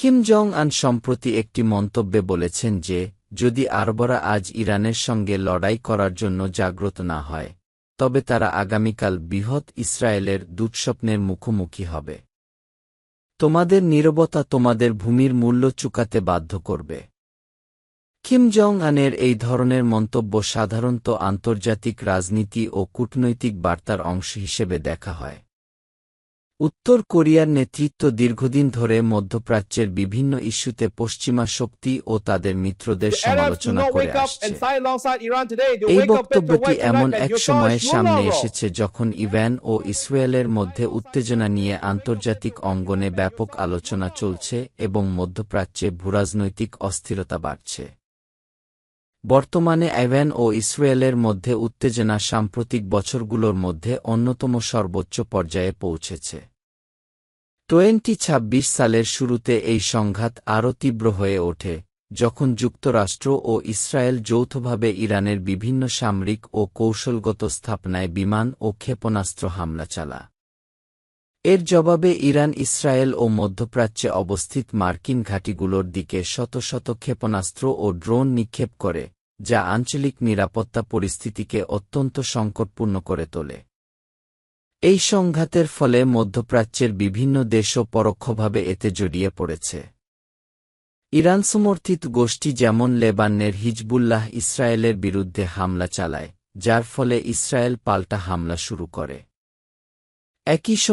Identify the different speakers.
Speaker 1: Kim Jong আন সম্প্রতি একটি মন্তব্যে বলেছেন যে, যদি আরবরা আজ ইরানের সঙ্গে লড়াই করার জন্য জাগ্রত না হয়, তবে তারা আগামীকাল বৃহৎ ইসরায়েলের দুঃস্বপ্নের মুখোমুখি হবে। তোমাদের নীরবতা তোমাদের ভূমির মূল্য চুকাতে বাধ্য করবে। কিম জং আনের এই ধরনের মন্তব্য সাধারণত আন্তর্জাতিক রাজনীতি ও কূটনৈতিক বার্তার অংশ হিসেবে দেখা হয়। উত্তর কোরিয়ার নেতৃত্ব দীর্ঘদিন ধরে মধ্যপ্রাচ্যের বিভিন্ন ইস্যুতে পশ্চিমা শক্তি ও তাদের মিত্রদের সমালোচনা করে আসছে। এই বক্তব্যটি এমন এক সময়ের সামনে এসেছে যখন ইরান ও ইসরায়েলের মধ্যে উত্তেজনা নিয়ে আন্তর্জাতিক অঙ্গনে ব্যাপক আলোচনা চলছে এবং মধ্যপ্রাচ্যে ভূরাজনৈতিক অস্থিরতা বাড়ছে। বর্তমানে ইরান ও ইসরায়েলের মধ্যে উত্তেজনা সাম্প্রতিক বছরগুলোর মধ্যে অন্যতম সর্বোচ্চ পর্যায়ে পৌঁছেছে। 2026 সালের শুরুতে এই সংঘাত আরও তীব্র হয়ে ওঠে, যখন যুক্তরাষ্ট্র ও ইসরায়েল যৌথভাবে ইরানের বিভিন্ন সামরিক ও কৌশলগত স্থাপনায় বিমান ও ক্ষেপণাস্ত্র হামলা চালায়। এর জবাবে ইরান ইসরায়েল ও মধ্যপ্রাচ্যে অবস্থিত মার্কিন ঘাঁটিগুলোর দিকে শত শত ক্ষেপণাস্ত্র ও ড্রোন নিক্ষেপ করে, যা আঞ্চলিক নিরাপত্তা পরিস্থিতিকে অত্যন্ত সংকটপূর্ণ করে তোলে। এই সংঘাতের ফলে মধ্যপ্রাচ্যের বিভিন্ন দেশও পরোক্ষভাবে এতে জড়িয়ে পড়েছে। ইরান সমর্থিত গোষ্ঠী যেমন লেবাননের হিজবুল্লাহ ইসরায়েলের বিরুদ্ধে হামলা চালায়, যার ফলে ইসরায়েল পাল্টা হামলা শুরু করে। একই সময়